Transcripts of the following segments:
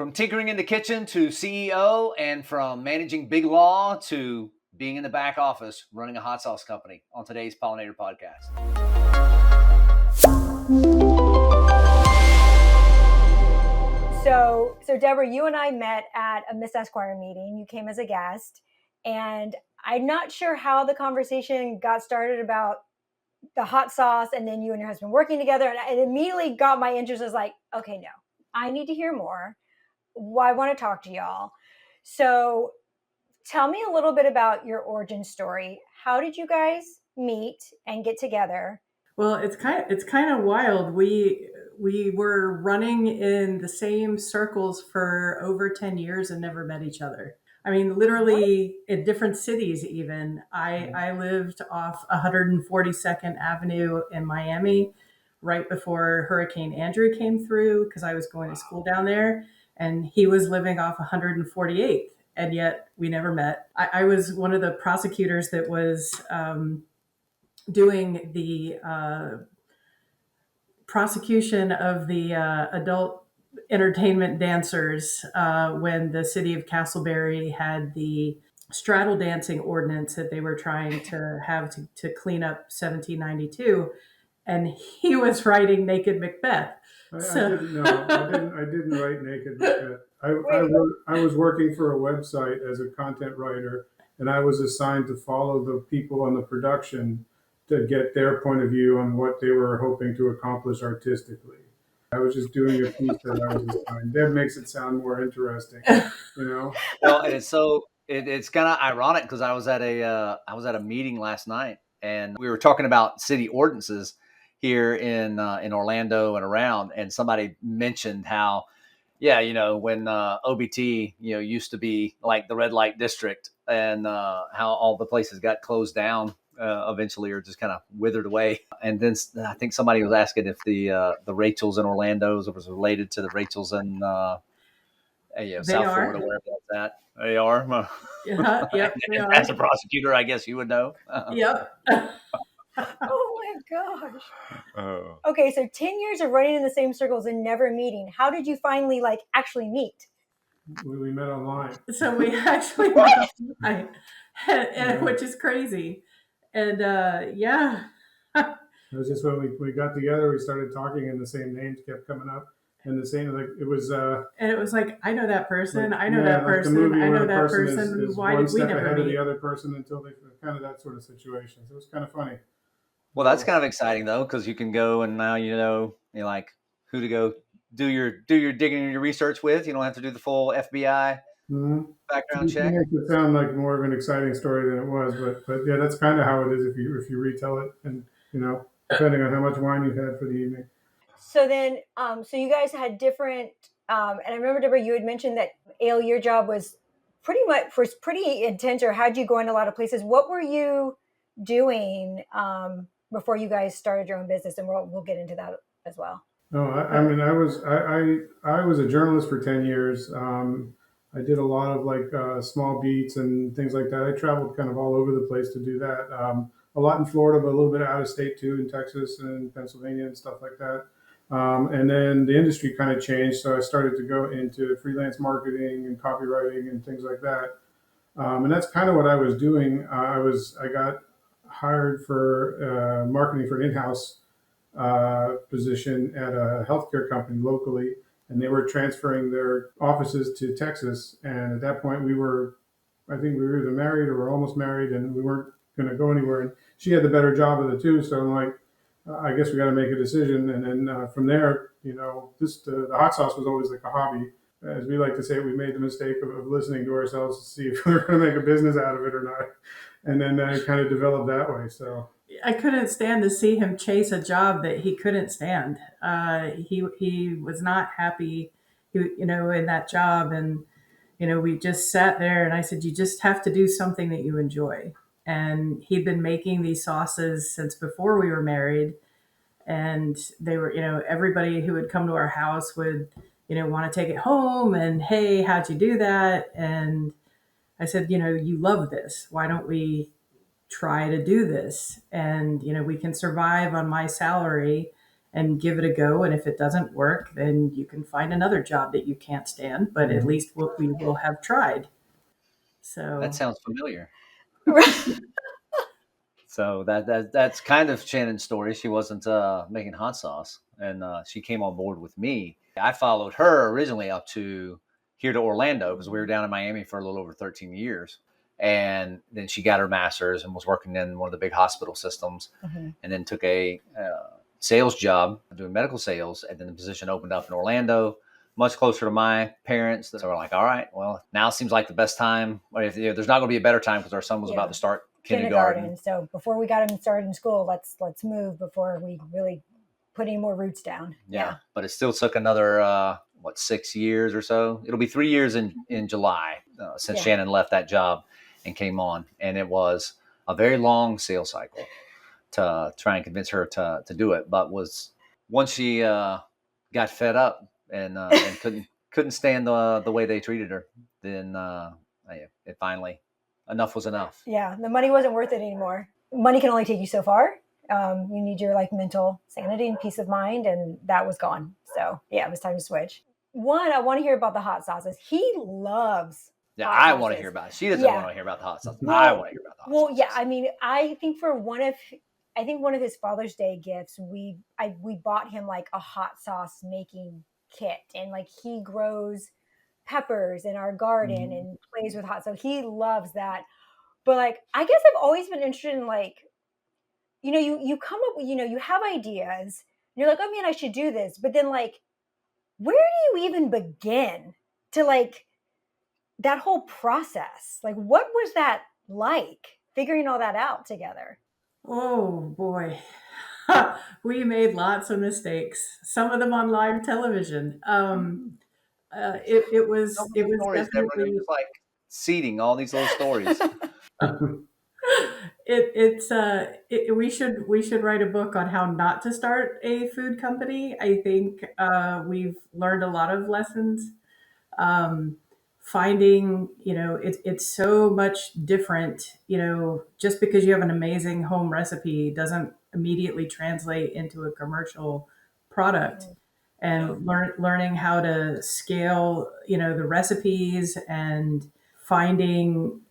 From tinkering in the kitchen to CEO, and from managing big law to being in the back office running a hot sauce company on today's Pollinator Podcast. So Deborah, you and I met at a Miss Esquire meeting. You came as a guest, and I'm not sure how the conversation got started about the hot sauce, and then you and your husband working together. And it immediately got my interest. I was like, okay, no, I need to hear more. I want to talk to y'all. So tell me a little bit about your origin story. How did you guys meet and get together? Well, it's kind of wild. We were running in the same circles for over 10 years and never met each other. I mean, literally in different cities even. I lived off 142nd Avenue in Miami right before Hurricane Andrew came through because I was going to school down there. And he was living off 148th, and yet we never met. I was one of the prosecutors that was doing the prosecution of the adult entertainment dancers when the city of Castleberry had the straddle dancing ordinance that they were trying to have to clean up 1792. And he was writing Naked Macbeth. I didn't know. I didn't write Naked Macbeth. I was working for a website as a content writer, and I was assigned to follow the people on the production to get their point of view on what they were hoping to accomplish artistically. I was just doing a piece that I was assigned. Deb makes it sound more interesting, you know. Well, and it's kind of ironic because I was at a meeting last night, and we were talking about city ordinances here in Orlando and around, and somebody mentioned how, when OBT, used to be like the red light district, and how all the places got closed down eventually, or just kind of withered away. And then I think somebody was asking if the Rachels in Orlando was related to the Rachels in South Florida, wherever that's at. They are. Yep. As a prosecutor, I guess you would know. Yep. Oh my gosh. Okay, so 10 years of running in the same circles and never meeting. How did you finally actually meet? We met online. So we actually met online, which is crazy. And it was just when we got together, we started talking, and the same names kept coming up, and the same it was. And it was like, I know that person. I know that person. I know that person. Is Why one did we step never ahead meet? of the other person until they kind of that sort of situation. So it was kind of funny. Well, that's kind of exciting though, because you can go and now you're like who to go do your digging and your research with. You don't have to do the full FBI background check. It makes it sound like more of an exciting story than it was, but yeah, that's kind of how it is if you retell it, and depending on how much wine you've had for the evening. So then, so you guys had different, and I remember, Deborah, you had mentioned that Eyal, your job was pretty intense, or had you going a lot of places. What were you doing before you guys started your own business? And we'll get into that as well. No, I was a journalist for 10 years. I did a lot of small beats and things like that. I traveled kind of all over the place to do that. A lot in Florida, but a little bit out of state too, in Texas and Pennsylvania and stuff like that. And then the industry kind of changed, so I started to go into freelance marketing and copywriting and things like that. And that's kind of what I was doing. I got hired for marketing for an in-house position at a healthcare company locally, and they were transferring their offices to Texas. And at that point, I think we were either married or were almost married, and we weren't going to go anywhere. And she had the better job of the two, so I'm like, I guess we got to make a decision. And then from there, the hot sauce was always like a hobby. As we like to say, we made the mistake of listening to ourselves to see if we were going to make a business out of it or not. And then it kind of developed that way. So I couldn't stand to see him chase a job that he couldn't stand. He was not happy, in that job. And, we just sat there, and I said, you just have to do something that you enjoy. And he'd been making these sauces since before we were married. And they were, everybody who would come to our house would, want to take it home, and, hey, how'd you do that? And I said, you love this. Why don't we try to do this? And, we can survive on my salary, and give it a go. And if it doesn't work, then you can find another job that you can't stand, but at least we will have tried. So That sounds familiar. Right. So that's kind of Shannon's story. She wasn't making hot sauce, and she came on board with me. I followed her originally up to here to Orlando because we were down in Miami for a little over 13 years. And then she got her master's and was working in one of the big hospital systems, and then took a sales job doing medical sales. And then the position opened up in Orlando, much closer to my parents. So we're like, all right, well, now seems like the best time. Or if there's not going to be a better time because our son was about to start kindergarten. So before we got him started in school, let's move before we really put any more roots down. Yeah. But it still took another 6 years or so. It'll be 3 years in July since Shannon left that job and came on, and it was a very long sales cycle to try and convince her to do it. But once she got fed up and couldn't stand the way they treated her, then it finally, enough was enough. Yeah, the money wasn't worth it anymore. Money can only take you so far. You need your mental sanity and peace of mind, and that was gone. So yeah, it was time to switch. One, I want to hear about the hot sauces. He loves. Yeah, I want to hear about it. She doesn't want to hear about the hot sauce. I want to hear about the hot sauce. Well, yeah, I mean, I think one of his Father's Day gifts, we bought him like a hot sauce making kit, and like he grows peppers in our garden and plays with hot sauce. He loves that. But like, I guess I've always been interested in like, you come up, you have ideas, and you're like, oh man, I should do this. But then like, where do you even begin to like that whole process? Like, what was that like, figuring all that out together? Oh boy. We made lots of mistakes, some of them on live television. It was stories definitely just like seeding all these little stories. we should write a book on how not to start a food company. I think we've learned a lot of lessons. Finding, it's so much different. Just because you have an amazing home recipe doesn't immediately translate into a commercial product. And learning how to scale, the recipes, and finding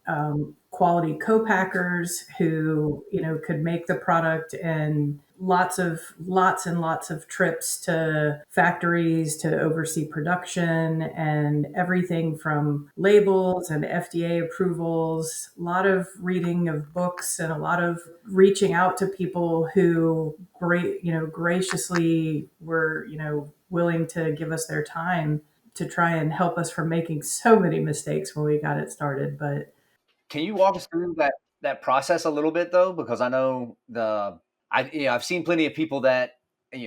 quality co-packers who, could make the product, and lots and lots of trips to factories to oversee production, and everything from labels and FDA approvals, a lot of reading of books, and a lot of reaching out to people who graciously were, willing to give us their time to try and help us from making so many mistakes when we got it started. But can you walk us through that process a little bit though? Because I know I've seen plenty of people that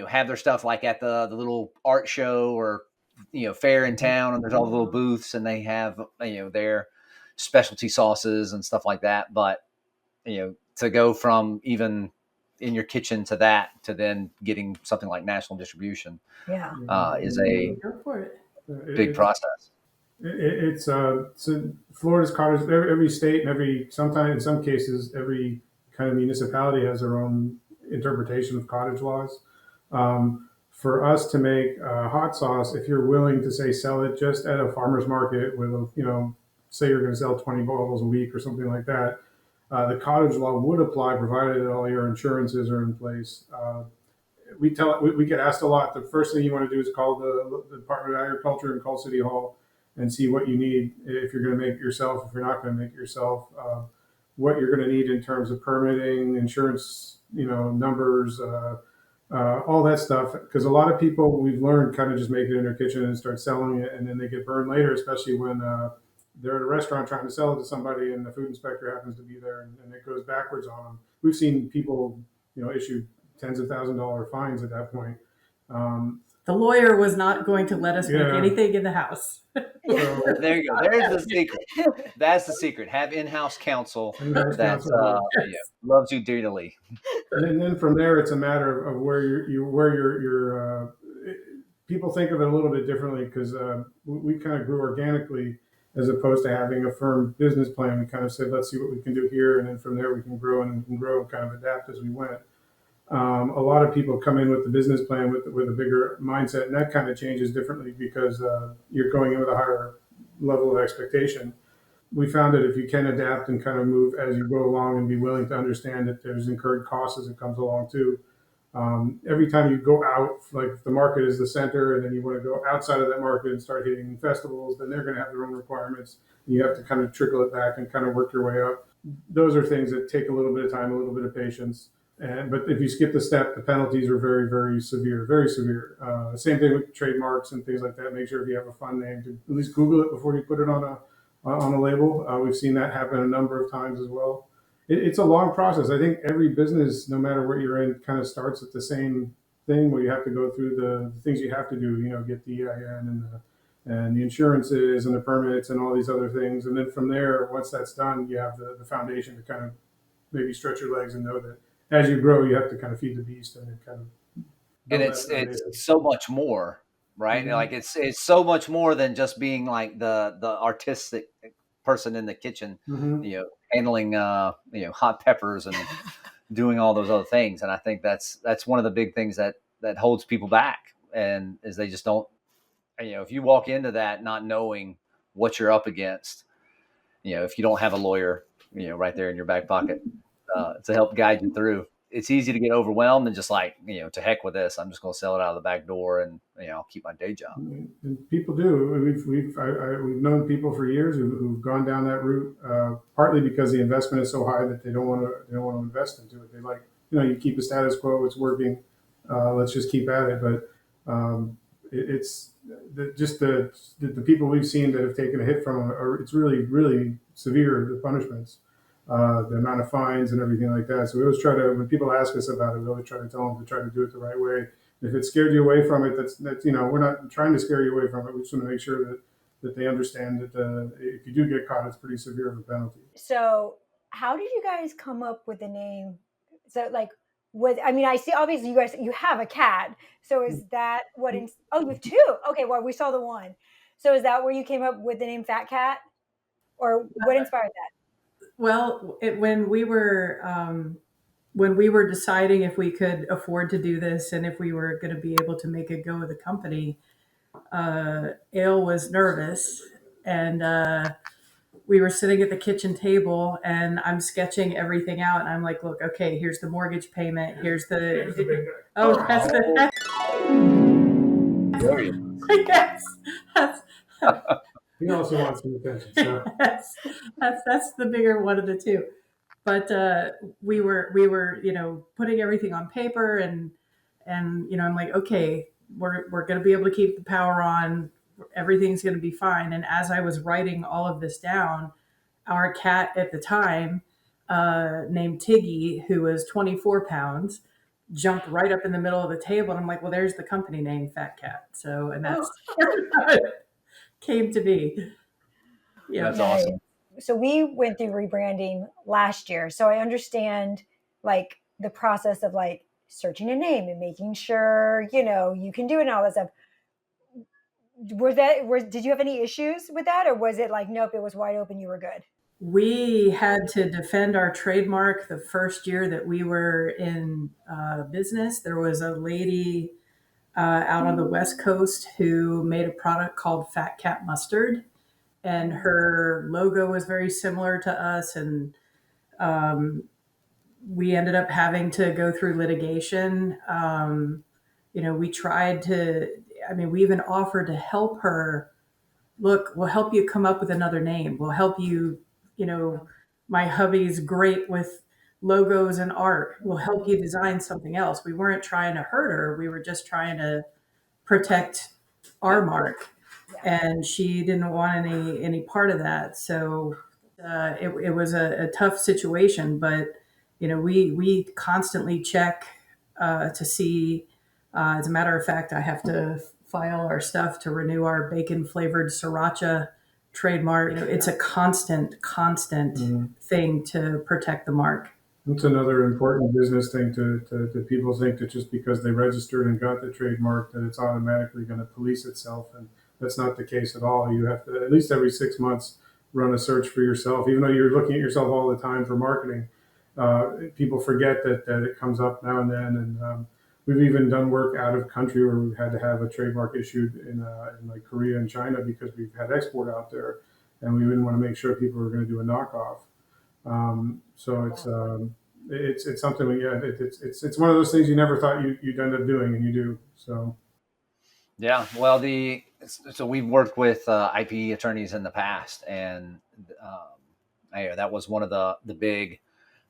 have their stuff like at the little art show or fair in town, and there's all the little booths, and they have their specialty sauces and stuff like that. But to go from even in your kitchen to that to then getting something like national distribution is a big process. It's Florida's cottage. Every state and sometimes in some cases every kind of municipality has their own interpretation of cottage laws. For us to make hot sauce, if you're willing to sell it just at a farmer's market with say you're going to sell 20 bottles a week or something like that, the cottage law would apply provided that all your insurances are in place. We get asked a lot. The first thing you want to do is call the Department of Agriculture and call City Hall and see what you need if you're going to make it yourself. If you're not going to make it yourself, what you're going to need in terms of permitting, insurance, numbers, all that stuff. Because a lot of people, we've learned, kind of just make it in their kitchen and start selling it, and then they get burned later, especially when they're at a restaurant trying to sell it to somebody, and the food inspector happens to be there, and it goes backwards on them. We've seen people, issue tens of $1,000 fines at that point. The lawyer was not going to let us make anything in the house. So, there you go. There's the secret. That's the secret. Have in-house counsel that loves you dearly. And then from there, it's a matter of where your people think of it a little bit differently, because we kind of grew organically as opposed to having a firm business plan. We kind of said, let's see what we can do here, and then from there we can grow and kind of adapt as we went. A lot of people come in with the business plan with a bigger mindset, and that kind of changes differently because you're going in with a higher level of expectation. We found that if you can adapt and kind of move as you go along and be willing to understand that there's incurred costs as it comes along too. Every time you go out, like if the market is the center, and then you want to go outside of that market and start hitting festivals, then they're going to have their own requirements. And you have to kind of trickle it back and kind of work your way up. Those are things that take a little bit of time, a little bit of patience. But if you skip the step, the penalties are very, very severe, very severe. Same thing with trademarks and things like that. Make sure if you have a fun name to at least Google it before you put it on a label. We've seen that happen a number of times as well. It's a long process. I think every business, no matter what you're in, kind of starts at the same thing where you have to go through the things you have to do. Get the EIN and the insurances and the permits and all these other things. And then from there, once that's done, you have the foundation to kind of maybe stretch your legs and know that as you grow, you have to kind of feed the beast and kind of And build that it's foundation. so much more, right? Mhm. Like it's so much more than just being like the artistic person in the kitchen, Mhm. handling hot peppers and doing all those other things. And I think that's one of the big things that holds people back, and is they just don't. If you walk into that not knowing what you're up against, if you don't have a lawyer, right there in your back pocket to help guide you through, it's easy to get overwhelmed and just like, to heck with this. I'm just going to sell it out of the back door, and I'll keep my day job. And people do. We've known people for years who've gone down that route, partly because the investment is so high that they don't want to invest into it. They like, you keep the status quo, it's working, let's just keep at it. But it's just the people we've seen that have taken a hit from it, it's really, really severe, the punishments, the amount of fines and everything like that. So we always try to, when people ask us about it, we always try to tell them to try to do it the right way. If it scared you away from it, that's we're not trying to scare you away from it. We just want to make sure that they understand that if you do get caught, it's pretty severe of a penalty. So, how did you guys come up with the name? So, like, I see obviously you have a cat. So, is that what? You have two. Okay, well, we saw the one. So, is that where you came up with the name Fat Cat, or what inspired that? Well, when we were deciding if we could afford to do this and if we were going to be able to make a go of the company, Eyal was nervous, and we were sitting at the kitchen table, and I'm sketching everything out, and I'm like, "Look, okay, here's the mortgage payment. Here's the oh, that's the yes, that's He also wants some attention. So. that's the bigger one of the two." But we were putting everything on paper, and I'm like, okay, we're going to be able to keep the power on, everything's going to be fine. And as I was writing all of this down, our cat at the time, named Tiggy, who was 24 pounds, jumped right up in the middle of the table, and I'm like, well, there's the company name, Fat Cat. So, and that's how it came to be. Yeah. That's awesome. So we went through rebranding last year. So I understand like the process of like searching a name and making sure, you can do it and all that stuff. Did you have any issues with that? Or was it like, nope, it was wide open, you were good? We had to defend our trademark the first year that we were in business. There was a lady out on the West Coast who made a product called Fat Cat Mustard, and her logo was very similar to us. And we ended up having to go through litigation. We tried to, we even offered to help her. Look, we'll help you come up with another name. We'll help you, my hubby's great with logos and art. We'll help you design something else. We weren't trying to hurt her. We were just trying to protect our mark. And she didn't want any part of that. So it was a tough situation, but we constantly check to see. As a matter of fact, I have to file our stuff to renew our bacon flavored sriracha trademark. It's a constant thing to protect the mark. That's another important business thing to people think that just because they registered and got the trademark that it's automatically going to police itself, and that's not the case at all. You have to at least every 6 months run a search for yourself, even though you're looking at yourself all the time for marketing. people forget that it comes up now and then. And we've even done work out of country where we've had to have a trademark issued in like Korea and China because we've had export out there, and we didn't want to make sure people were going to do a knockoff. So it's something. Yeah, it's one of those things you never thought you'd end up doing, and you do. So Yeah, well, so we've worked with IP attorneys in the past, and that was one of the big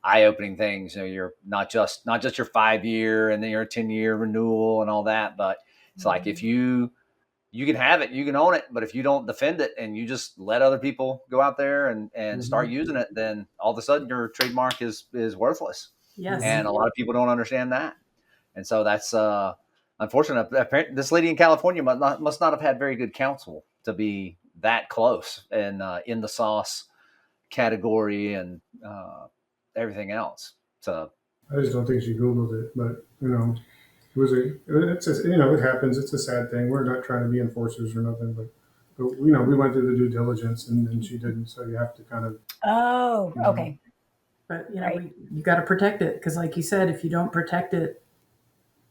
eye-opening things. You're not just your 5 year and then your 10 year renewal and all that, but it's like if you can have it, you can own it, but if you don't defend it and you just let other people go out there and start using it, then all of a sudden your trademark is worthless. Yes. And a lot of people don't understand that. And so that's unfortunate. Apparently, this lady in California must not have had very good counsel to be that close and in the sauce category and everything else. So I just don't think she Googled it, but it happens. It's a sad thing. We're not trying to be enforcers or nothing, but we went through the due diligence and she didn't. So you have to kind of. Oh, okay. But Right. you got to protect it because, like you said, if you don't protect it,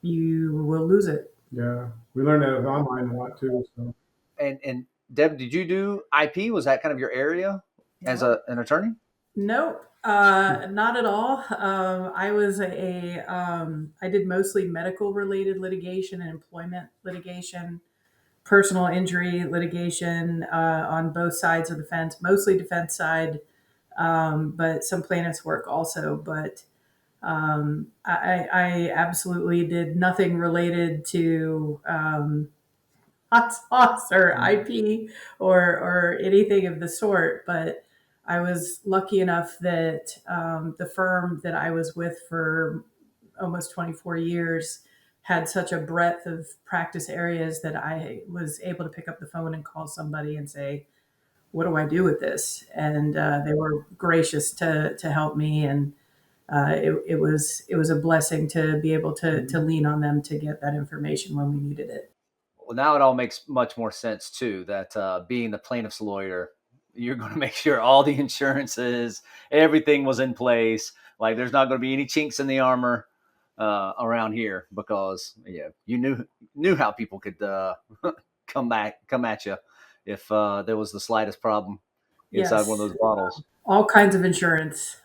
you will lose it. Yeah, we learned that online a lot too. So and Deb, did you do IP? Was that kind of your area as an attorney? Nope, not at all. I did mostly medical related litigation and employment litigation, personal injury litigation on both sides of the fence, mostly defense side, but some plaintiffs work also. But I absolutely did nothing related to hot sauce or IP or anything of the sort. But I was lucky enough that the firm that I was with for almost 24 years had such a breadth of practice areas that I was able to pick up the phone and call somebody and say, what do I do with this? And they were gracious to help me. And it was a blessing to be able to lean on them to get that information when we needed it. Well, now it all makes much more sense too. That being the plaintiff's lawyer, you're going to make sure all the insurances, everything was in place. Like there's not going to be any chinks in the armor around here because you knew how people could come at you if there was the slightest problem inside one of Yes, those bottles. all kinds of insurance,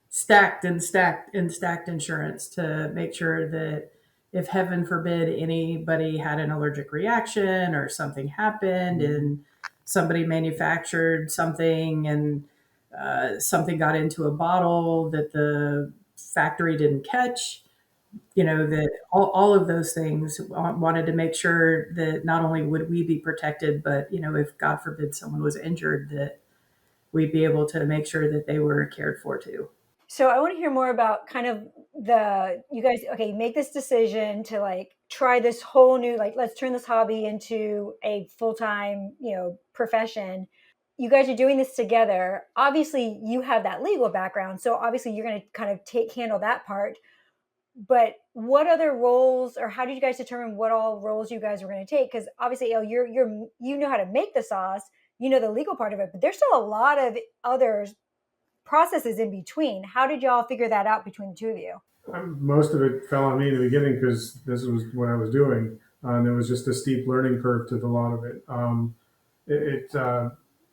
stacked and stacked and stacked insurance to make sure that if heaven forbid anybody had an allergic reaction or something happened and somebody manufactured something and something got into a bottle that the factory didn't catch, that all of those things wanted to make sure that not only would we be protected, but, if God forbid someone was injured, that we'd be able to make sure that they were cared for too. So I want to hear more about kind of you guys, okay, make this decision to like try this whole new, like, let's turn this hobby into a full-time, profession. You guys are doing this together. Obviously you have that legal background. So obviously you're going to kind of handle that part. But what other roles, or how did you guys determine what all roles you guys were going to take? Because obviously, you know how to make the sauce, the legal part of it, but there's still a lot of other processes in between. How did y'all figure that out between the two of you? most of it fell on me in the beginning because this was what I was doing, and there was just a steep learning curve to a lot of it.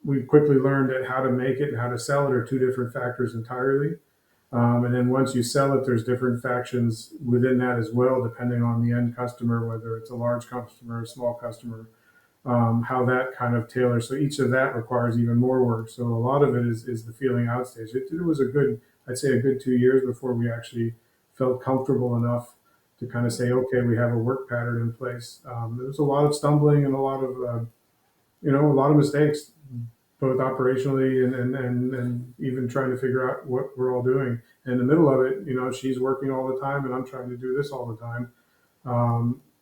We quickly learned that how to make it and how to sell it are two different factors entirely. And then once you sell it, there's different factions within that as well, depending on the end customer, whether it's a large customer, a small customer, how that kind of tailors. So each of that requires even more work. So a lot of it is the feeling out stage. It was I'd say a good 2 years before we actually felt comfortable enough to kind of say, okay, we have a work pattern in place. There was a lot of stumbling and a lot of, a lot of mistakes, both operationally and even trying to figure out what we're all doing. In the middle of it, she's working all the time and I'm trying to do this all the time.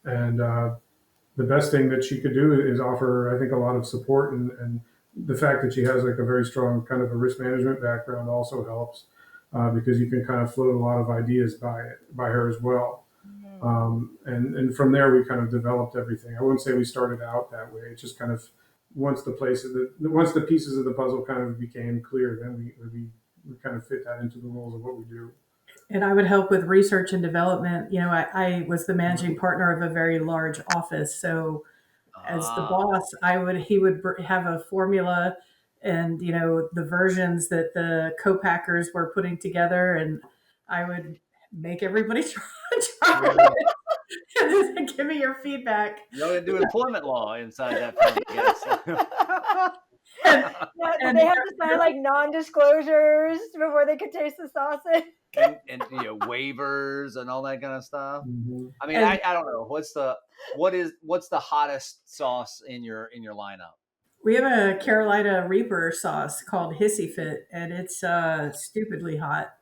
And the best thing that she could do is offer, I think, a lot of support. And the fact that she has like a very strong kind of a risk management background also helps because you can kind of float a lot of ideas by her as well. And from there, we kind of developed everything. I wouldn't say we started out that way. It's just kind of once the pieces of the puzzle kind of became clear, then we kind of fit that into the roles of what we do. And I would help with research and development. I was the managing partner of a very large office. So as the boss, he would have a formula and, the versions that the co-packers were putting together. And I would make everybody try it. And then give me your feedback. You're going to do employment law inside that firm, I guess. Did they have to sign like non-disclosures before they could taste the sausage? and waivers and all that kind of stuff. Mm-hmm. I mean, I don't know what's the hottest sauce in your lineup. We have a Carolina Reaper sauce called Hissy Fit, and it's stupidly hot.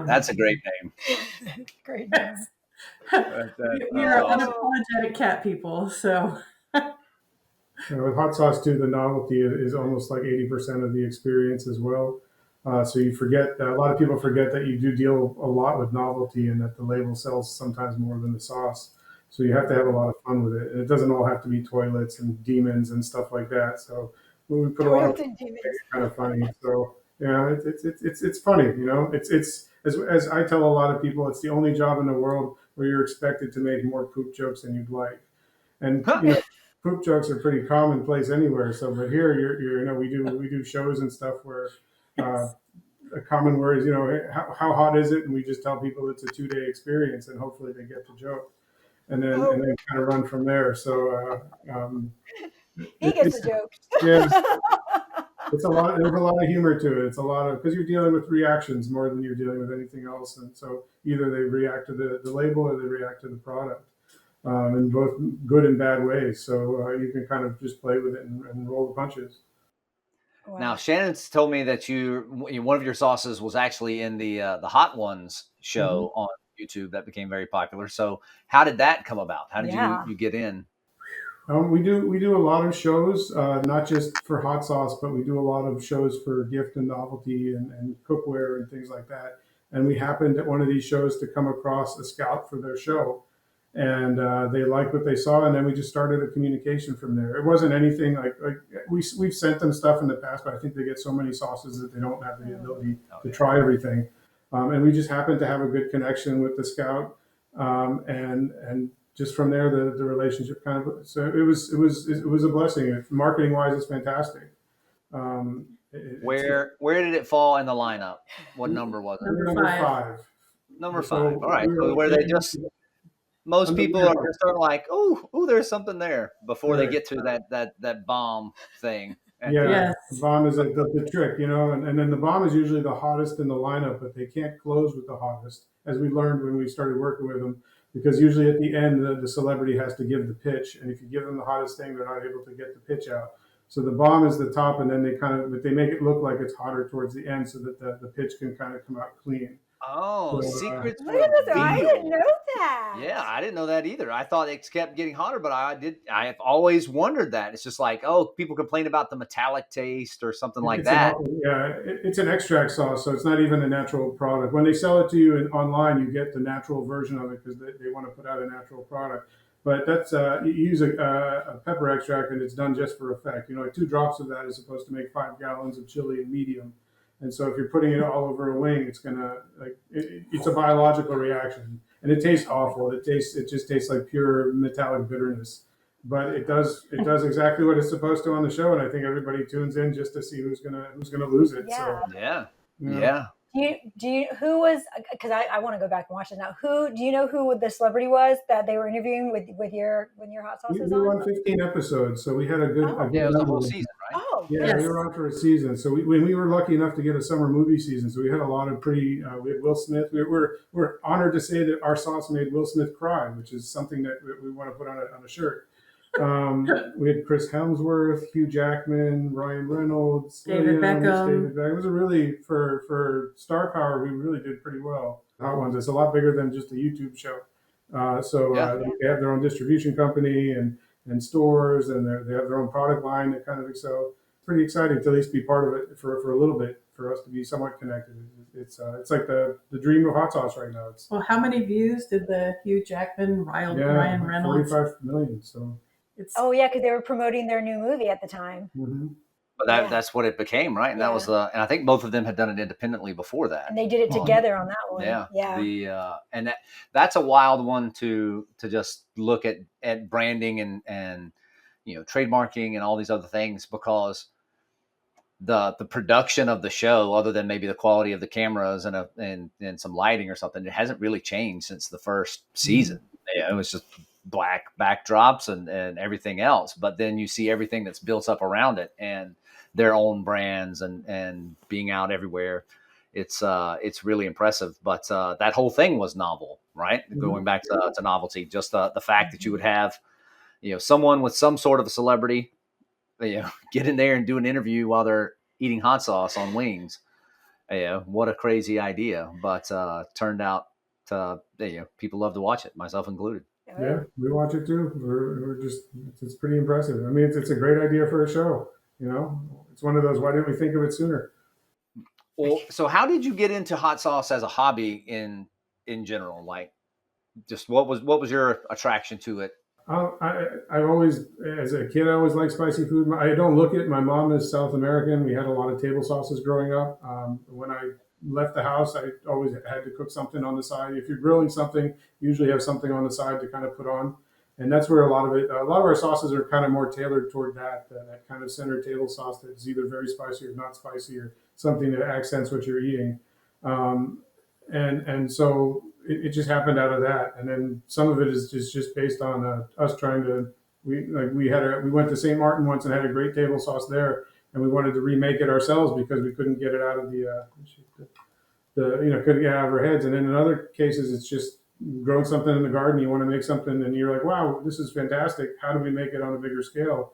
That's a great name. Great name. We are unapologetic cat people, so. With hot sauce too, the novelty is almost like 80% of the experience as well. So you forget that a lot of people forget that you do deal a lot with novelty, and that the label sells sometimes more than the sauce. So you have to have a lot of fun with it. And it doesn't all have to be toilets and demons and stuff like that. So we put a lot of things kind of funny. So yeah, it's funny. It's as I tell a lot of people, it's the only job in the world where you're expected to make more poop jokes than you'd like. And poop jokes are pretty commonplace anywhere. So, but here we do shows and stuff where a common word is how hot is it, and we just tell people it's a 2-day experience, and hopefully they get the joke, and then kind of run from there. So he gets the joke. Yeah, it's a lot. There's a lot of humor to it. It's a lot of, because you're dealing with reactions more than you're dealing with anything else, and so either they react to the label or they react to the product. In both good and bad ways. So you can kind of just play with it and roll the punches. Wow. Now, Shannon's told me that one of your sauces was actually in the Hot Ones show on YouTube that became very popular. So how did that come about? How did you get in? We do a lot of shows, not just for hot sauce, but we do a lot of shows for gift and novelty and cookware and things like that. And we happened at one of these shows to come across a scout for their show. And they liked what they saw, and then we just started a communication from there. It wasn't anything like we've sent them stuff in the past, but I think they get so many sauces that they don't have the ability to try everything. And we just happened to have a good connection with the scout, and just from there the relationship kind of. So it was a blessing. Marketing wise, it's fantastic. Where did it fall in the lineup? What number was it? Number 5. Number 5. All right. So where they just. Most people are just sort of like, oh, there's something there before they get to that bomb thing. The bomb is the trick, and then the bomb is usually the hottest in the lineup, but they can't close with the hottest, as we learned when we started working with them, because usually at the end, the celebrity has to give the pitch, and if you give them the hottest thing, they're not able to get the pitch out. So the bomb is the top, and then they make it look like it's hotter towards the end so that the pitch can kind of come out clean. Oh, so, secrets. Look at this. I didn't know that. Yeah, I didn't know that either. I thought it kept getting hotter, but I have always wondered that. It's just like, people complain about the metallic taste or something like that. It's an extract sauce, so it's not even a natural product. When they sell it to you online, you get the natural version of it because they want to put out a natural product. But that's you use a pepper extract, and it's done just for effect. 2 drops of that is supposed to make 5 gallons of chili and medium. And so if you're putting it all over a wing, it's gonna it's a biological reaction, and it tastes awful. It just tastes like pure metallic bitterness. But it does exactly what it's supposed to on the show, and I think everybody tunes in just to see who's gonna lose it. Yeah. So yeah. Do you who was, because I want to go back and watch it now. Do you know who the celebrity was that they were interviewing with your hot sauce was on? We won 15 episodes, so we had a good. It was the whole season, right? Oh, yeah, yes. We were on for a season. So we were lucky enough to get a summer movie season. So we had a lot of we had Will Smith. We're honored to say that our sauce made Will Smith cry, which is something that we want to put on a shirt. We had Chris Hemsworth, Hugh Jackman, Ryan Reynolds, David Beckham. It was a really, for star power, we really did pretty well. Hot Ones, it's a lot bigger than just a YouTube show. They have their own distribution company and stores, and they have their own product line that kind of, so pretty exciting to at least be part of it for a little bit, for us to be somewhat connected. It's like the dream of hot sauce right now. Well, how many views did the Hugh Jackman, Ryan Reynolds? 45 million. So. Because they were promoting their new movie at the time. Mm-hmm. But Yeah. that's what it became, right? And that was and I think both of them had done it independently before that. And they did it together on that one. Yeah. Yeah. And that's a wild one to just look at branding and trademarking and all these other things, because the production of the show, other than maybe the quality of the cameras and some lighting or something, it hasn't really changed since the first season. Yeah, it was just black backdrops and everything else. But then you see everything that's built up around it and their own brands and being out everywhere. It's really impressive. But that whole thing was novel, right? Going back to novelty, just the fact that you would have someone with some sort of a celebrity get in there and do an interview while they're eating hot sauce on wings. What a crazy idea, but turned out people love to watch it, myself included. Yeah, we watch it too. We're just, it's pretty impressive. I mean, it's a great idea for a show. It's one of those, why didn't we think of it sooner? Well, so how did you get into hot sauce as a hobby in general? Like, just what was your attraction to it? I've always, as a kid, I always liked spicy food. I don't look it. My mom is South American. We had a lot of table sauces growing up. When I left the house, I always had to cook something on the side. If you're grilling something, you usually have something on the side to kind of put on. And that's where a lot of our sauces are kind of more tailored toward that kind of center table sauce that's either very spicy or not spicy, or something that accents what you're eating. Um, and so it just happened out of that. And then some of it is just based on us trying to, we went to St. Martin once and had a great table sauce there, and we wanted to remake it ourselves because we couldn't get it out of couldn't get it out of our heads. And then in other cases, it's just growing something in the garden. You want to make something and you're like, wow, this is fantastic. How do we make it on a bigger scale?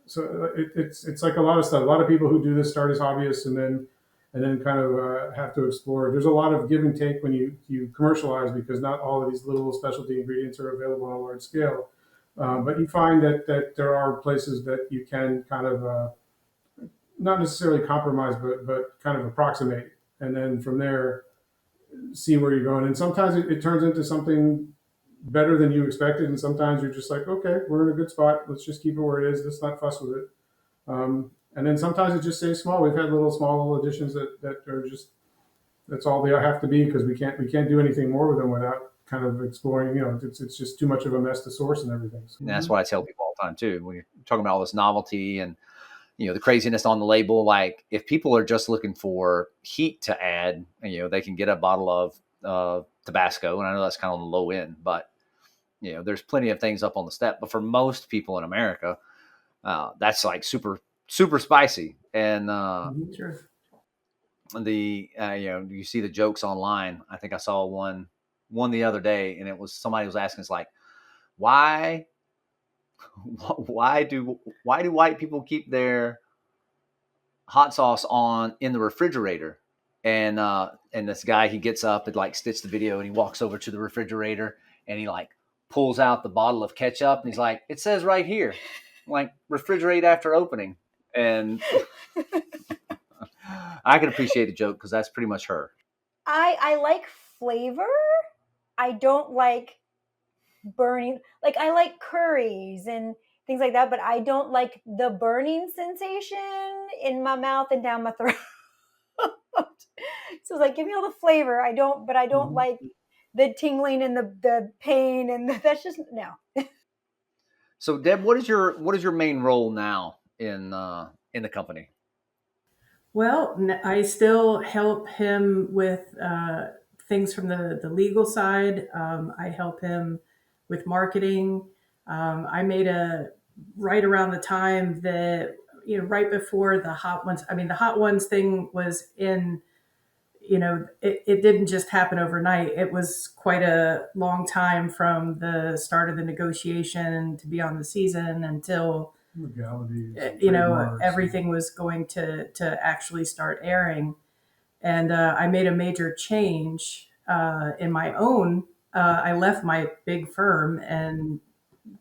So it's like a lot of stuff. A lot of people who do this start as hobbyists and then kind of have to explore. There's a lot of give and take when you commercialize, because not all of these little specialty ingredients are available on a large scale. But you find that there are places that you can kind of not necessarily compromise, but kind of approximate, and then from there see where you're going. And sometimes it turns into something better than you expected, and sometimes you're just like, okay, we're in a good spot. Let's just keep it where it is. Let's not fuss with it. And then sometimes it just stays small. We've had little additions that are just, that's all they have to be, because we can't do anything more with them without kind of exploring. It's just too much of a mess to source and everything. So, and that's what I tell people all the time too, when you're talking about all this novelty and the craziness on the label. Like, if people are just looking for heat to add, they can get a bottle of Tabasco, and I know that's kind of on the low end, but there's plenty of things up on the step. But for most people in America, that's like super spicy. And Sure. you see the jokes online. I think I saw one the other day, and it was somebody was asking, it's like, why do white people keep their hot sauce on in the refrigerator? And this guy, he gets up and like stitch the video, and he walks over to the refrigerator and he like pulls out the bottle of ketchup, and he's like, it says right here, like, refrigerate after opening. And I can appreciate the joke because that's pretty much her. I like flavor. I don't like burning. Like, I like curries and things like that, but I don't like the burning sensation in my mouth and down my throat. So it's like, give me all the flavor. I don't like the tingling and the pain, and that's just no. So, Deb, what is your main role now in the company? Well, I still help him with things from the legal side. I help him with marketing. I made right around the time that, right before the Hot Ones. I mean, the Hot Ones thing was in, it didn't just happen overnight. It was quite a long time from the start of the negotiation to be on the season until legalities, everything was going to actually start airing. And I made a major change in my own. I left my big firm and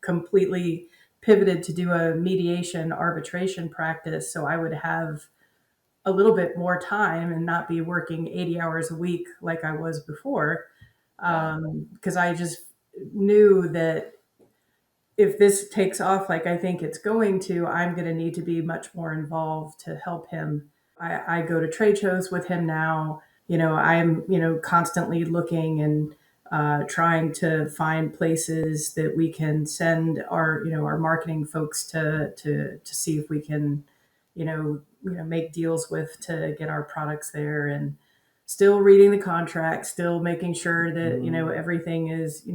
completely pivoted to do a mediation arbitration practice, so I would have a little bit more time and not be working 80 hours a week like I was before, because I just knew that if this takes off like I think it's going to, I'm going to need to be much more involved to help him. I go to trade shows with him now. I'm, constantly looking and trying to find places that we can send our marketing folks to see if we can, make deals with to get our products there, and still reading the contract, still making sure that, everything is,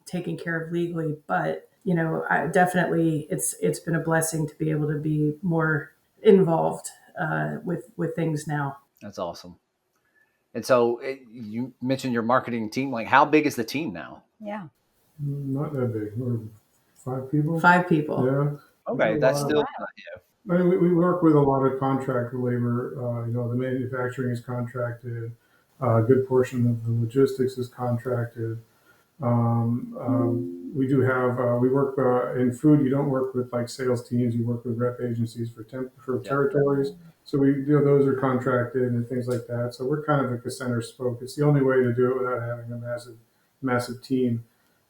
taken care of legally. But, I definitely, it's been a blessing to be able to be more involved with things now. That's awesome. And so you mentioned your marketing team. Like, how big is the team now? Yeah. Not that big. We're 5 people. 5 people. Yeah. Okay, that's still. I mean, we work with a lot of contract labor. The manufacturing is contracted. A good portion of the logistics is contracted. We do have, we work in food. You don't work with like sales teams. You work with rep agencies for territories. So those are contracted and things like that. So we're kind of like a center spoke. It's the only way to do it without having a massive team.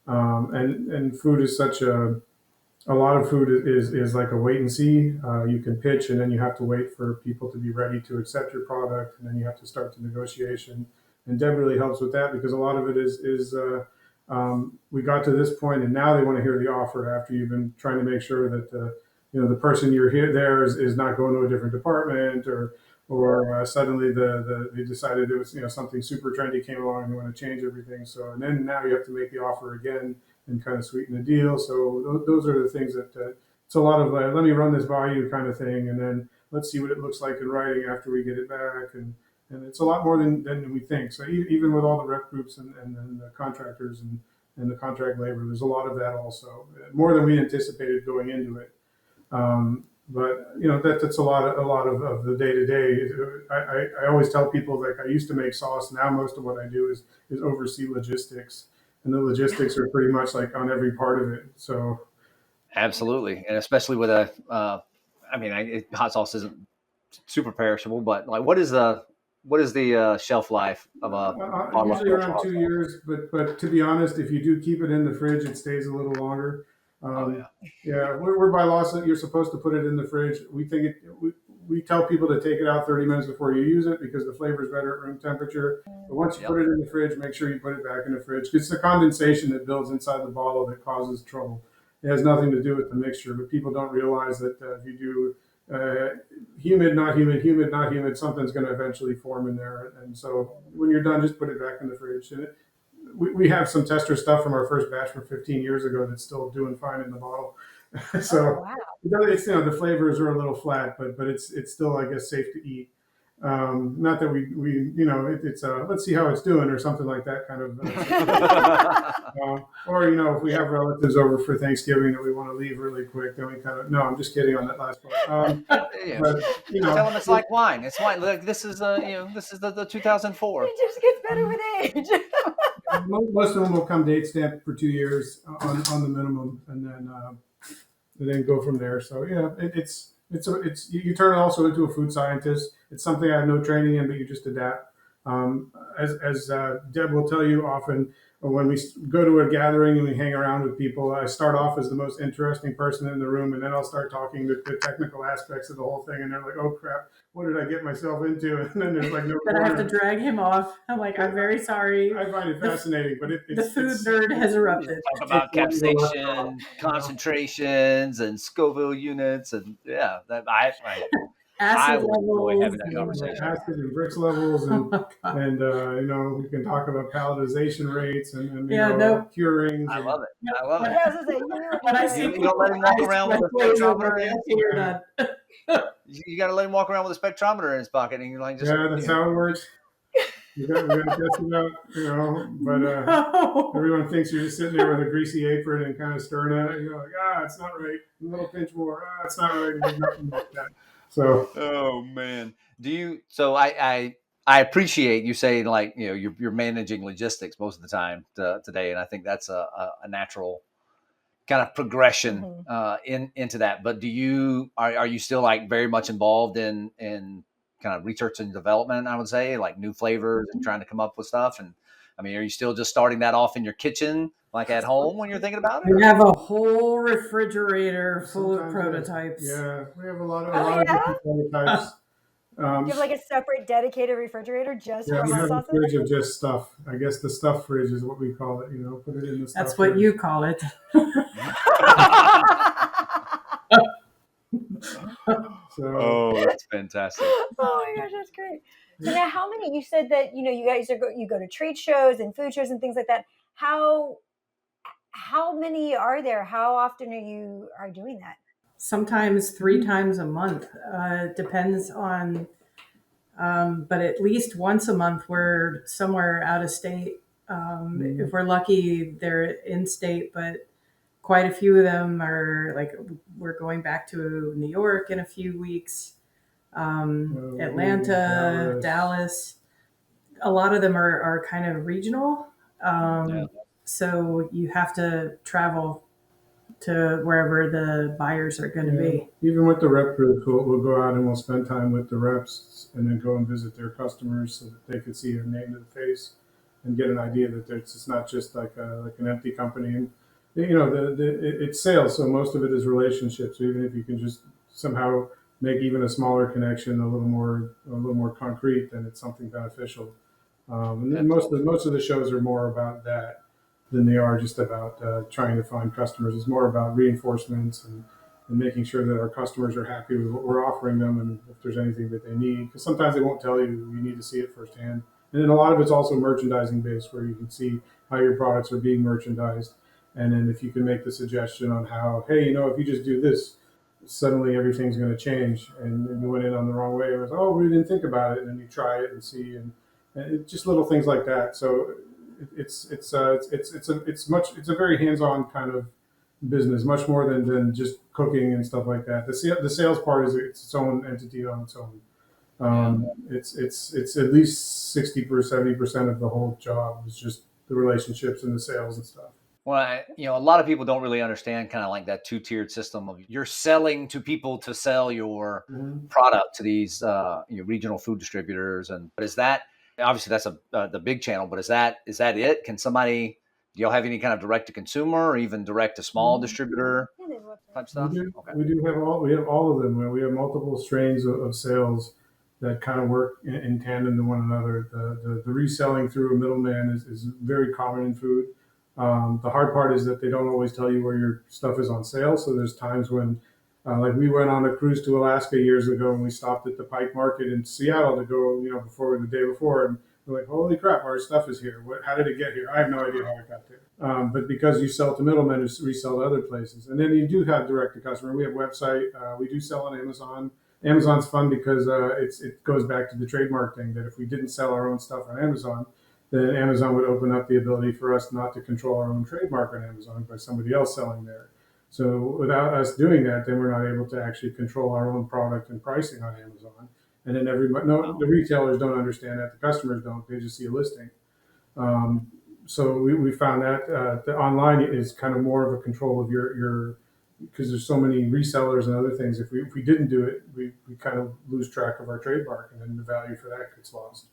And food is such a lot of food is like a wait and see. You can pitch, and then you have to wait for people to be ready to accept your product, and then you have to start the negotiation. And Deb really helps with that, because a lot of it is we got to this point, and now they want to hear the offer after you've been trying to make sure that the person you're here there is not going to a different department, or suddenly they decided it was something super trendy came along and they want to change everything. So, and then now you have to make the offer again and kind of sweeten the deal. So those are the things that it's a lot of let me run this by you kind of thing, and then let's see what it looks like in writing after we get it back. And it's a lot more than we think. So even with all the rep groups and the contractors and the contract labor, there's a lot of that also, more than we anticipated going into it. But that's a lot of the day to day. I always tell people, like, I used to make sauce. Now most of what I do is oversee logistics, and the logistics are pretty much like on every part of it. So absolutely, and especially with hot sauce isn't super perishable, but like, what is the shelf life of a bottle? Usually around 2 years, but to be honest, if you do keep it in the fridge, it stays a little longer. We're by law, so you're supposed to put it in the fridge. We tell people to take it out 30 minutes before you use it, because the flavor is better at room temperature. But once you put it in the fridge, make sure you put it back in the fridge. It's the condensation that builds inside the bottle that causes trouble. It has nothing to do with the mixture, but people don't realize that if you do humid, not humid, something's going to eventually form in there. And so when you're done, just put it back in the fridge. And we have some tester stuff from our first batch from 15 years ago that's still doing fine in the bottle. So it's the flavors are a little flat, but it's still, I guess, safe to eat. Not that we it's let's see how it's doing or something like that kind of. Or if we have relatives over for Thanksgiving that we want to leave really quick, then we kind of. No, I'm just kidding on that last part. But tell them it's like wine. It's wine. Like, this is the 2004. It just gets better with age. Most of them will come date stamped for 2 years on the minimum, and then go from there. So it's you turn it also into a food scientist. It's something I have no training in, but you just adapt. As Deb will tell you often, when we go to a gathering and we hang around with people, I start off as the most interesting person in the room, and then I'll start talking the technical aspects of the whole thing, and they're like, "Oh crap, what did I get myself into?" And then there's like no. Then I have to drag him off. I'm like, I'm very sorry. I find it fascinating, but the food nerd has erupted. Talk about capsaicin, concentrations, and Scoville units, and I would enjoy having that conversation. Acid and Brix levels, and we can talk about palatization rates and curings. I love it. I was gonna say, when I see you don't let him walk around with a spectrometer. You got to let him walk around with a spectrometer in his pocket, and you're like, that's how it works. You got to test it out, but everyone thinks you're just sitting there with a greasy apron and kind of stirring at it. You're like, it's not right. A little pinch more. It's not right. There's nothing like that. So, oh man, do you? So I appreciate you saying, like, you're managing logistics most of the time today, and I think that's a natural kind of progression into that. But are you still like very much involved in kind of research and development? I would say, like, new flavors and trying to come up with stuff. And I mean, are you still just starting that off in your kitchen, like at home when you're thinking about it? We have a whole refrigerator full of Sometimes, prototypes. yeah, we have a lot Oh, of yeah? different prototypes. Do you have like a separate dedicated refrigerator just Yeah, for we hot have a sauces? fridge of just stuff. I guess the stuff fridge is what we call it. Put it in the stuff That's what fridge. you call it. So Oh, that's fantastic. Oh my gosh, that's great. So now, how many? You said that you guys you go to trade shows and food shows and things like that. How many are there? How often are doing that? Sometimes 3 times a month. Depends on, but at least once a month we're somewhere out of state. If we're lucky, they're in state, but quite a few of them are like we're going back to New York in a few weeks, Atlanta, Dallas. A lot of them are kind of regional. Yeah. So you have to travel to wherever the buyers are going to be. even with the rep group, we'll go out and we'll spend time with the reps and then go and visit their customers so that they can see their name to the face and get an idea that it's not just like an empty company. And it's sales, so most of it is relationships. So even if you can just somehow make even a smaller connection a little more concrete, then it's something beneficial. And then most of the shows are more about that than they are just about trying to find customers. It's more about reinforcements and making sure that our customers are happy with what we're offering them and if there's anything that they need. Because sometimes they won't tell you. You need to see it firsthand. And then a lot of it's also merchandising based, where you can see how your products are being merchandised. And then if you can make the suggestion on how, hey, if you just do this, suddenly everything's going to change. And you went in on the wrong way. It was, oh, we didn't think about it. And then you try it and see, and it's just little things like that. So it's a very hands-on kind of business, much more than just cooking and stuff like that. The sales part is its own entity on its own. It's at least 60 or 70% of the whole job is just the relationships and the sales and stuff. Well, a lot of people don't really understand kind of like that two-tiered system of you're selling to people to sell your product to these regional food distributors, but is that obviously that's the big channel? But is that it? Can somebody? Do y'all have any kind of direct to consumer or even direct to small distributor type stuff? We have all of them. We have multiple strains of sales that kind of work in tandem to one another. The reselling through a middleman is very common in food. The hard part is that they don't always tell you where your stuff is on sale. So there's times when, like we went on a cruise to Alaska years ago and we stopped at the Pike Market in Seattle to go, the day before, and we're like, holy crap, our stuff is here. How did it get here? I have no idea how it got there. But because you sell to middlemen who resell to other places, and then you do have direct to customer. We have a website. We do sell on Amazon. Amazon's fun because it goes back to the trademark thing that if we didn't sell our own stuff on Amazon, then Amazon would open up the ability for us not to control our own trademark on Amazon by somebody else selling there. So without us doing that, then we're not able to actually control our own product and pricing on Amazon. And then the retailers don't understand that, the customers don't. They just see a listing. So we found that the online is kind of more of a control of your because there's so many resellers and other things. If we didn't do it, we kind of lose track of our trademark, and then the value for that gets lost.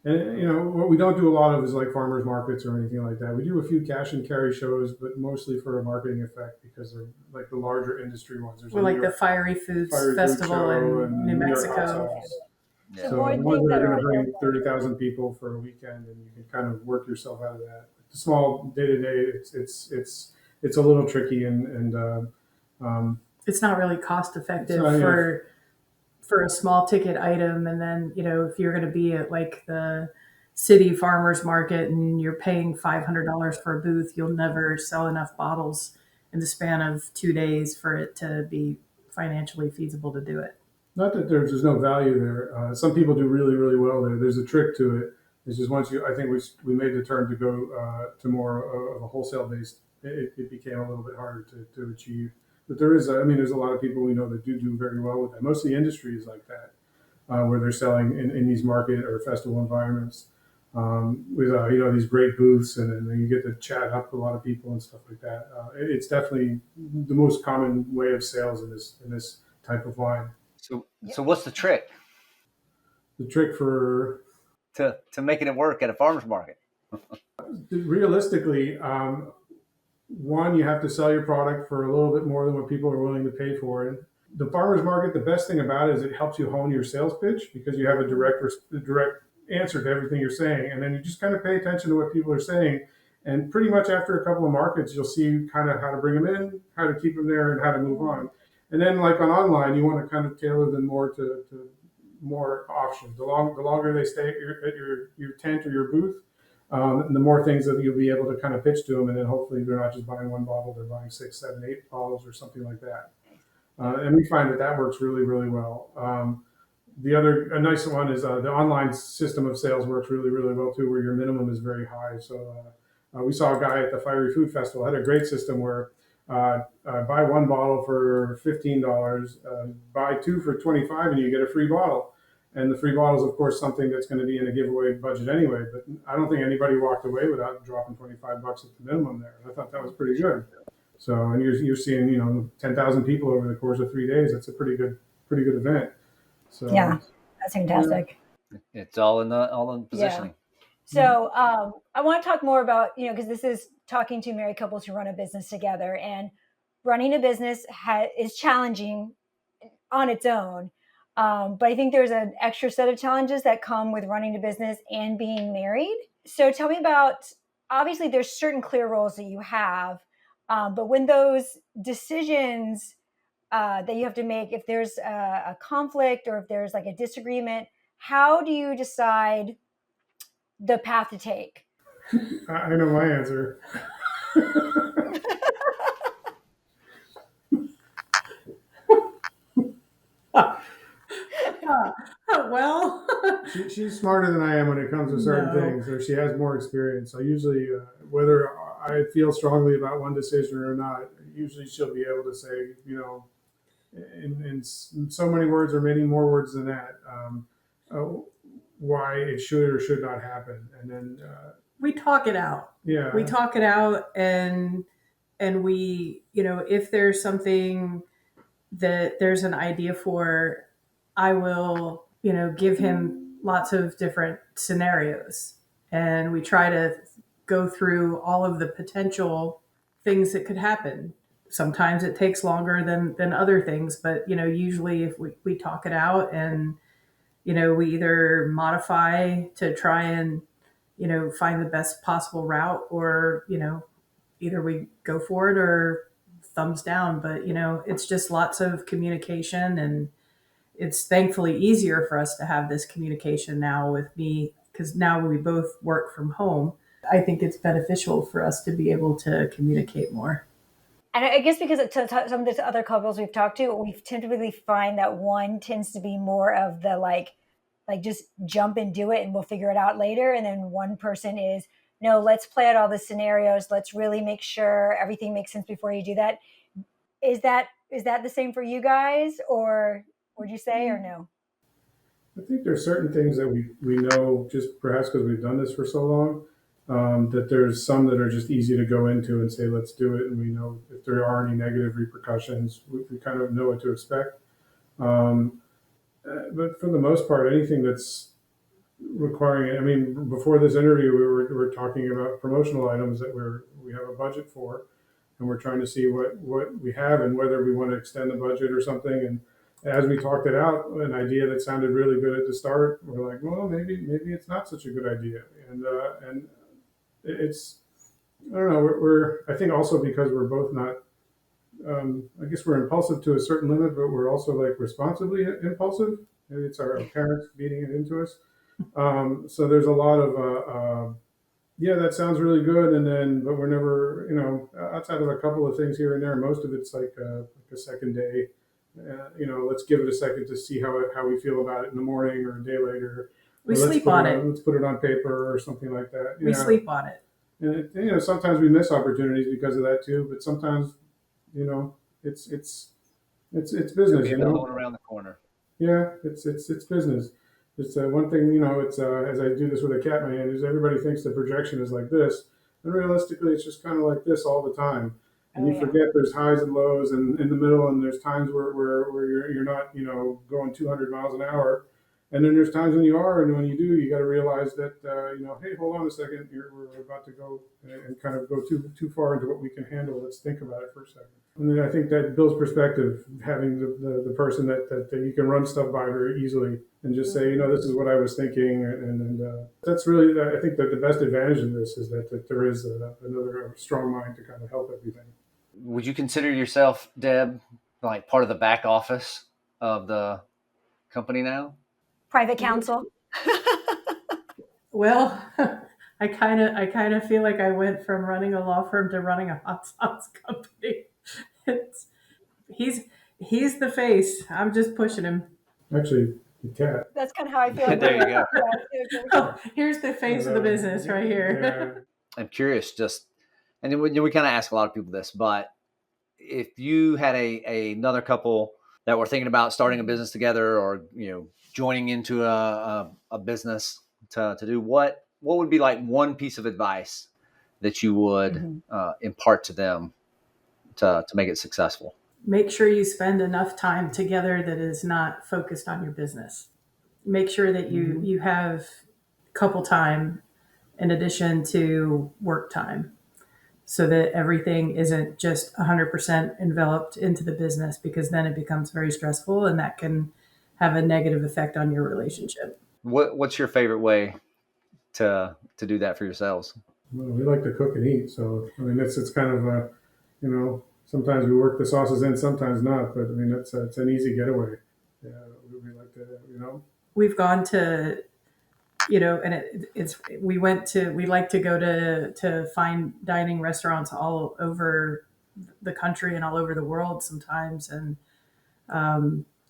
And what we don't do a lot of is like farmers markets or anything like that. We do a few cash and carry shows, but mostly for a marketing effect because they're like the larger industry ones. We're like the Fiery Foods Festival in New Mexico. Yeah. So the ones that are going to bring 30,000 people for a weekend, and you can kind of work yourself out of that. The small day to day, it's a little tricky and it's not really cost effective for a small ticket item. And then, if you're going to be at like the city farmers market and you're paying $500 for a booth, you'll never sell enough bottles in the span of 2 days for it to be financially feasible to do it. Not that there's no value there. Some people do really, really well there. There's a trick to it. It's just I think we made the turn to go to more of a wholesale based. It became a little bit harder to achieve. But there's a lot of people we know that do very well with that. Most of the industry is like that, where they're selling in these market or festival environments with these great booths, and then you get to chat up with a lot of people and stuff like that. It's definitely the most common way of sales in this type of line. So what's the trick? The trick for to making it work at a farmer's market? realistically, one, you have to sell your product for a little bit more than what people are willing to pay for it. The farmers market, the best thing about it is it helps you hone your sales pitch because you have a direct answer to everything you're saying, and then you just kind of pay attention to what people are saying. And pretty much after a couple of markets, you'll see kind of how to bring them in, how to keep them there, and how to move on. And then, like on online, you want to kind of tailor them more to more options. The longer they stay at your tent or your booth, the more things that you'll be able to kind of pitch to them, and then hopefully they're not just buying one bottle, they're buying 6, 7, 8 bottles or something like that. And we find that works really, really well. A nice one is the online system of sales works really, really well too, where your minimum is very high. So we saw a guy at the Fiery Food Festival had a great system where buy one bottle for $15, buy two for $25, and you get a free bottle. And the free bottle is, of course, something that's going to be in a giveaway budget anyway. But I don't think anybody walked away without dropping $25 at the minimum there. I thought that was pretty good. So, and you're seeing 10,000 people over the course of 3 days. That's a pretty good event. So yeah, that's fantastic. It's all in positioning. So I want to talk more about, because this is talking to married couples who run a business together, and running a business is challenging on its own. But I think there's an extra set of challenges that come with running a business and being married. So tell me about, obviously there's certain clear roles that you have, but when those decisions that you have to make, if there's a conflict or if there's like a disagreement, how do you decide the path to take? I know my answer. Well, she's smarter than I am when it comes to certain things, or she has more experience. So usually, whether I feel strongly about one decision or not, usually she'll be able to say, in so many words or many more words than that, why it should or should not happen, and then we talk it out. Yeah, we talk it out, and we, if there's something that there's an idea for, I will, give him lots of different scenarios, and we try to go through all of the potential things that could happen. Sometimes it takes longer than other things, but usually if we talk it out, and we either modify to try and find the best possible route, or either we go for it or thumbs down. But it's just lots of communication, and it's thankfully easier for us to have this communication now with me, because now we both work from home. I think it's beneficial for us to be able to communicate more. And I guess because some of the other couples we've talked to, we typically find that one tends to be more of the like just jump and do it and we'll figure it out later. And then one person is, no, let's play out all the scenarios. Let's really make sure everything makes sense before you do that. Is that the same for you guys, or would you say, or no? I think there's certain things that we know, just perhaps because we've done this for so long, that there's some that are just easy to go into and say, let's do it. And we know if there are any negative repercussions, we kind of know what to expect. But for the most part, anything that's requiring it, I mean, before this interview, we were talking about promotional items that we have a budget for, and we're trying to see what we have and whether we want to extend the budget or something. And as we talked it out, an idea that sounded really good at the start, we're like, well, maybe it's not such a good idea. And it's, I don't know, we're I think also because we're both not, I guess we're impulsive to a certain limit, but we're also like responsibly impulsive. Maybe it's our parents beating it into us. So there's a lot of, yeah, that sounds really good. And then, but we're never, outside of a couple of things here and there, most of it's like a second day. Let's give it a second to see how we feel about it in the morning or a day later. We sleep on it. Let's put it on paper or something like that. We sleep on it. And sometimes we miss opportunities because of that too. But sometimes, it's business. Going around the corner. Yeah, it's business. It's one thing. It's as I do this with a cat in my hand, is everybody thinks the projection is like this, and realistically, it's just kind of like this all the time. And you forget there's highs and lows, and in the middle, and there's times where you're not going 200 miles an hour, And then there's times when you are, and when you do, you got to realize that hey, hold on a second, we're about to go and kind of go too far into what we can handle. Let's think about it for a second. And then I think that builds perspective, having the person that you can run stuff by very easily and just say, this is what I was thinking, and that's really, I think that the best advantage of this is that there is another strong mind to kind of help everything. Would you consider yourself, Deb, like part of the back office of the company now? Private counsel. Well, I kind of feel like I went from running a law firm to running a hot sauce company. He's the face. I'm just pushing him. Actually, the cat. That's kind of how I feel. There you go. Oh, here's the face of the business right here. Yeah. I'm curious, and then we kind of ask a lot of people this, but if you had another couple that were thinking about starting a business together, or joining into a business to do, what would be like one piece of advice that you would impart to them to make it successful? Make sure you spend enough time together that is not focused on your business. Make sure that you have couple time in addition to work time, so that everything isn't just 100% enveloped into the business, because then it becomes very stressful and that can have a negative effect on your relationship. What's your favorite way to do that for yourselves? Well, we like to cook and eat, so I mean it's kind of sometimes we work the sauces in, sometimes not, but I mean it's an easy getaway. Yeah, we like to We've gone to and we like to go to fine dining restaurants all over the country and all over the world sometimes, and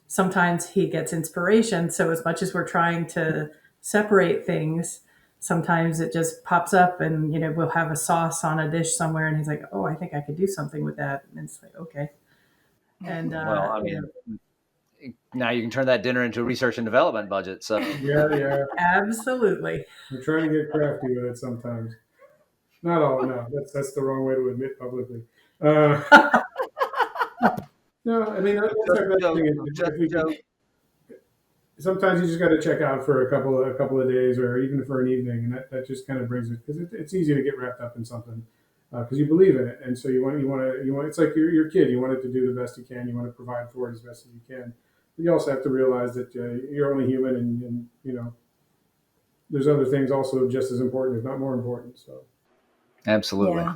sometimes he gets inspiration. So as much as we're trying to separate things, sometimes it just pops up, and we'll have a sauce on a dish somewhere, and he's like, "Oh, I think I could do something with that." And it's like, okay. And Well, I mean, now you can turn that dinner into a research and development budget. So yeah, absolutely. we're trying to get crafty with it sometimes. Not all, no. That's the wrong way to admit publicly. No, I mean that's our best thing. Sometimes you just got to check out for a couple of days, or even for an evening, and that just kind of brings it, because it's easy to get wrapped up in something because you believe in it, and so you want. It's like your kid. You want it to do the best you can. You want to provide for it as best as you can. But you also have to realize that you're only human, and there's other things also just as important, if not more important. So absolutely. Yeah.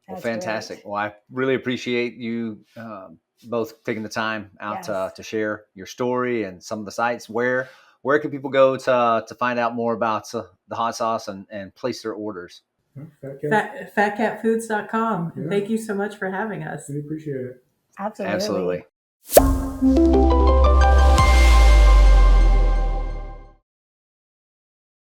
Well, That's fantastic. great. Well, I really appreciate you both taking the time out Yes. to share your story and some of the sites. Where can people go to find out more about the hot sauce and place their orders? Fatcatfoods.com. Yeah. Thank you so much for having us. We appreciate it. Absolutely. Absolutely.